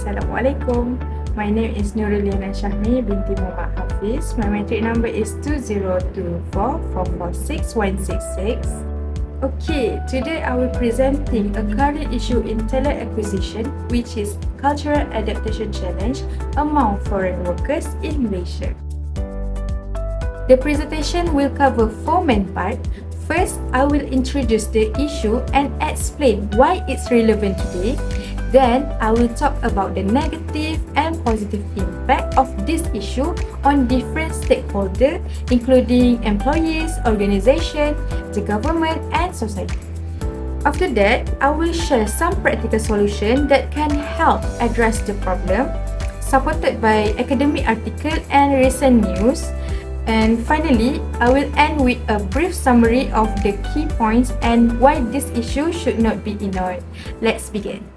Assalamualaikum. My name is Nuriliana Shahmi binti Muhammad Hafiz. My matric number is 2024446166. Okay, today I will presenting a current issue in talent acquisition, which is cultural adaptation challenge among foreign workers in Malaysia. The presentation will cover four main parts. First, I will introduce the issue and explain why it's relevant today. Then, I will talk about the negative and positive impact of this issue on different stakeholders, including employees, organizations, the government, and society. After that, I will share some practical solutions that can help address the problem, supported by academic articles and recent news. And finally, I will end with a brief summary of the key points and why this issue should not be ignored. Let's begin.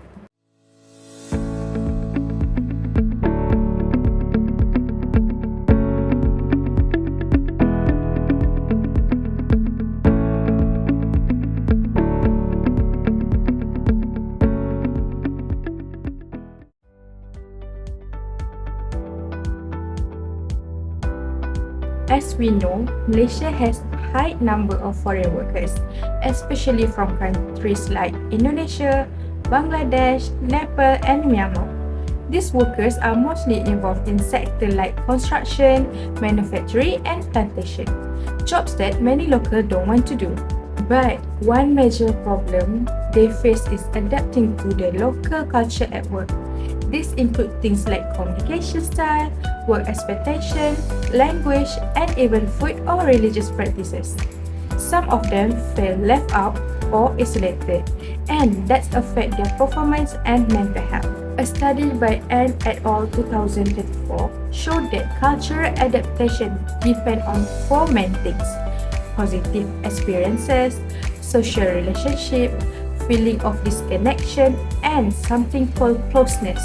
As we know, Malaysia has a high number of foreign workers, especially from countries like Indonesia, Bangladesh, Nepal, and Myanmar. These workers are mostly involved in sectors like construction, manufacturing, and plantation, jobs that many locals don't want to do. But one major problem they face is adapting to the local culture at work. This includes things like communication style, work expectation, language, and even food or religious practices. Some of them feel left out or isolated, and that affects their performance and mental health. A study by Anne et al. 2024 showed that cultural adaptation depends on four main things: positive experiences, social relationship, feeling of disconnection, and something called closeness,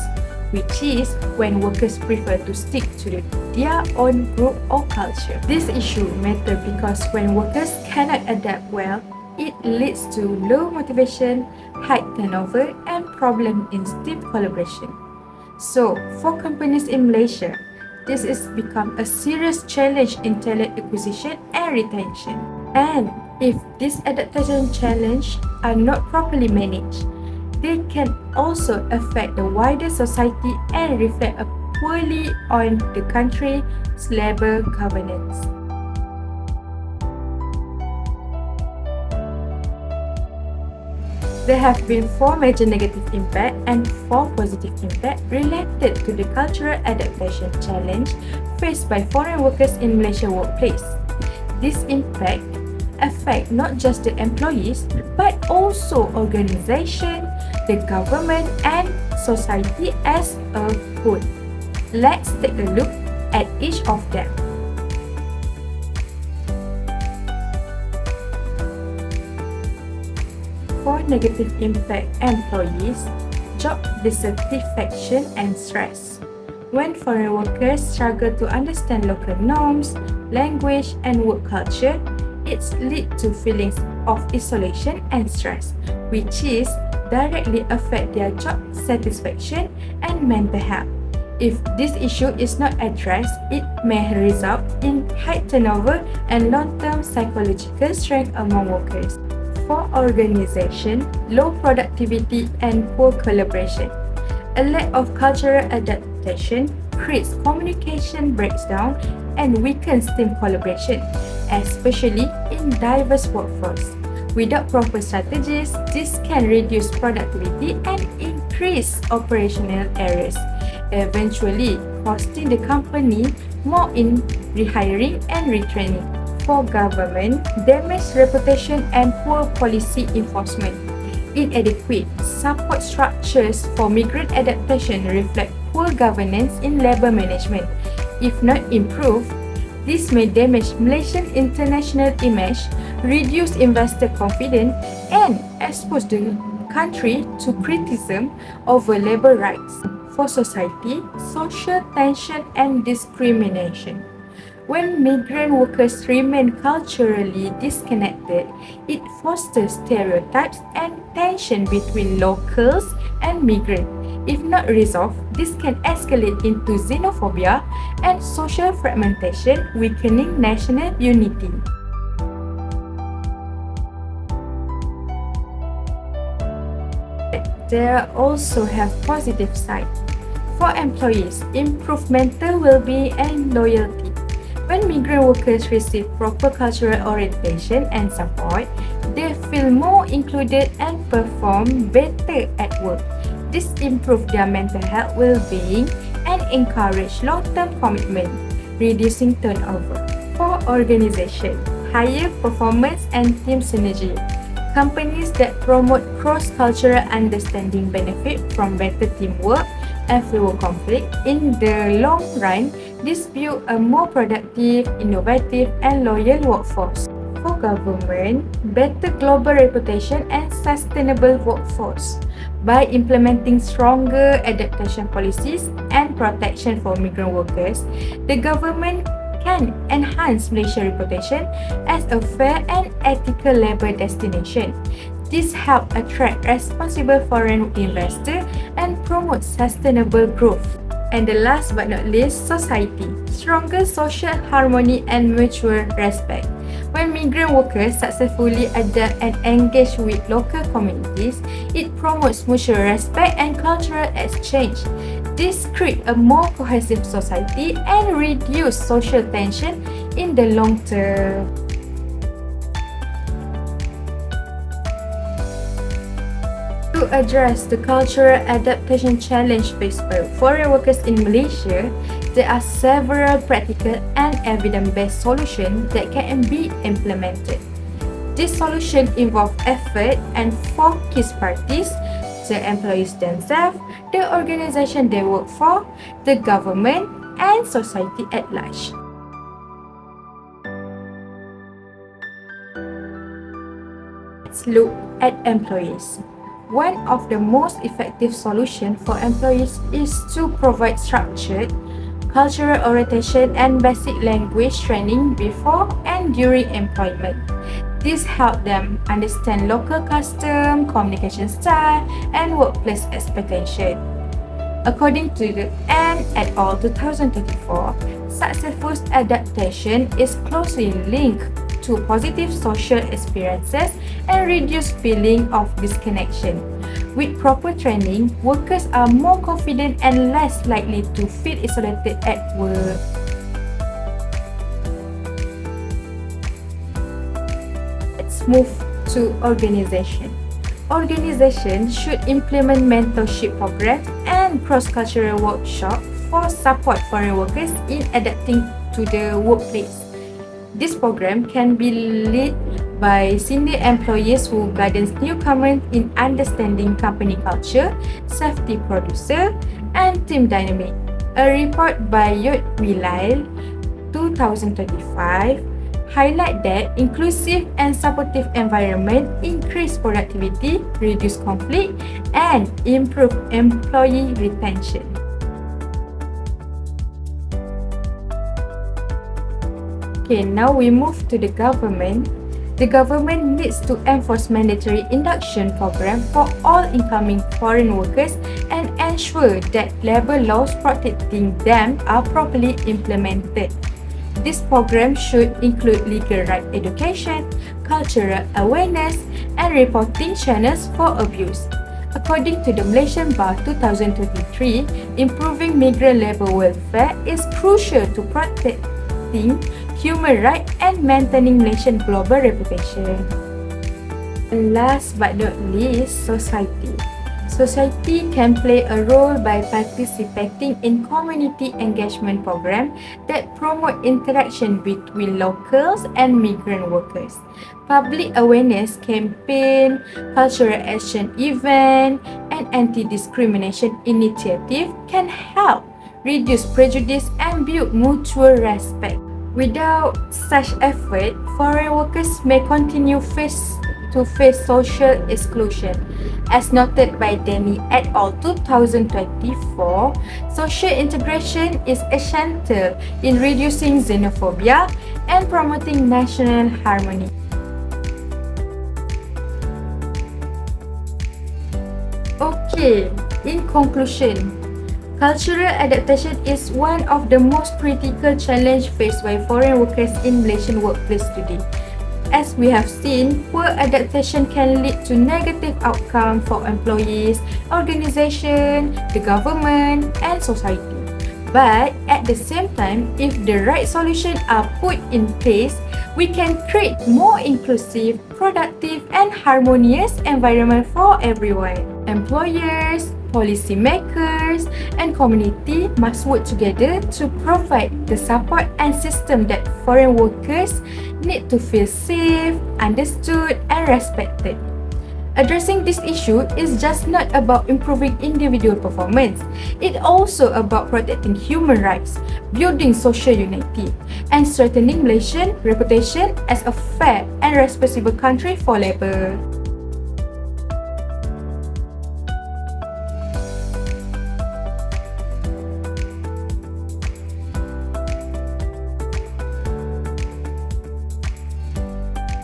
which is when workers prefer to stick to their own group or culture. This issue matters because when workers cannot adapt well, it leads to low motivation, high turnover, and problem in team collaboration. So, for companies in Malaysia, this has become a serious challenge in talent acquisition and retention. And if these adaptation challenges are not properly managed, they can also affect the wider society and reflect poorly on the country's labor governance. There have been four major negative impacts and four positive impacts related to the cultural adaptation challenge faced by foreign workers in Malaysian workplace. This impact affect not just the employees but also organization, the government, and society as a whole. Let's take a look at each of them. For negative impact employees, job dissatisfaction and stress. When foreign workers struggle to understand local norms, language, and work culture, it leads to feelings of isolation and stress, which is directly affect their job satisfaction and mental health. If this issue is not addressed, it may result in high turnover and long-term psychological strain among workers. For organization, low productivity and poor collaboration. A lack of cultural adaptation creates communication breakdown and weakens team collaboration, especially in diverse workforce. Without proper strategies, this can reduce productivity and increase operational errors, eventually costing the company more in rehiring and retraining. For government, damaged reputation and poor policy enforcement. Inadequate support structures for migrant adaptation reflect poor governance in labor management. If not improved, this may damage Malaysian international image, reduce investor confidence, and expose the country to criticism over labor rights. For society, social tension and discrimination. When migrant workers remain culturally disconnected, it fosters stereotypes and tension between locals and migrants. If not resolved, this can escalate into xenophobia and social fragmentation, weakening national unity. There also have positive sides. For employees, improve mental well-being and loyalty. When migrant workers receive proper cultural orientation and support, they feel more included and perform better at work. This improves their mental health well-being and encourage long-term commitment, reducing turnover. For organization, higher performance and team synergy. Companies that promote cross-cultural understanding benefit from better teamwork and fewer conflict. In the long run, this builds a more productive, innovative, and loyal workforce. For government, better global reputation and sustainable workforce. By implementing stronger adaptation policies and protection for migrant workers, the government can enhance Malaysia's reputation as a fair and ethical labour destination. This helps attract responsible foreign investors and promote sustainable growth. And the last but not least, society. Stronger social harmony and mutual respect. When migrant workers successfully adapt and engage with local communities, it promotes mutual respect and cultural exchange. This creates a more cohesive society and reduces social tension in the long term. To address the cultural adaptation challenge faced by foreign workers in Malaysia, there are several practical and evidence-based solutions that can be implemented. This solution involve effort and four key parties: the employees themselves, the organization they work for, the government, and society at large. Let's look at employees. One of the most effective solutions for employees is to provide structured cultural orientation and basic language training before and during employment. This helps them understand local custom, communication style, and workplace expectation. According to the N et al. 2024, successful adaptation is closely linked to positive social experiences and reduced feeling of disconnection. With proper training, workers are more confident and less likely to feel isolated at work. Let's move to organization. Organization should implement mentorship programs and cross-cultural workshops for support foreign workers in adapting to the workplace. This program can be led by senior employees who guidance newcomers in understanding company culture, safety producer, and team dynamic. A report by Yot Wilal 2025 highlight that inclusive and supportive environment increase productivity, reduce conflict, and improve employee retention. Okay, now we move to the government. The government needs to enforce mandatory induction program for all incoming foreign workers and ensure that labor laws protecting them are properly implemented. This program should include legal right education, cultural awareness, and reporting channels for abuse. According to the Malaysian Bar 2023, improving migrant labor welfare is crucial to protecting human rights and maintaining Malaysian global reputation. And last but not least, society. Society can play a role by participating in community engagement programs that promote interaction between locals and migrant workers. Public awareness campaign, cultural action event, and anti-discrimination initiative can help reduce prejudice and build mutual respect. Without such effort, foreign workers may continue to face social exclusion. As noted by Denny et al. 2024, social integration is essential in reducing xenophobia and promoting national harmony. Okay, In conclusion, cultural adaptation is one of the most critical challenges faced by foreign workers in Malaysian workplace today. As we have seen, poor adaptation can lead to negative outcomes for employees, organizations, the government, and society. But at the same time, if the right solutions are put in place, we can create more inclusive, productive, and harmonious environment for everyone. Employers, policymakers, and community must work together to provide the support and system that foreign workers need to feel safe, understood, and respected. Addressing this issue is just not about improving individual performance. It's also about protecting human rights, building social unity, and strengthening Malaysia's reputation as a fair and responsible country for labor.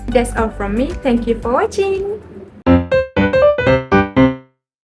That's all from me. Thank you for watching.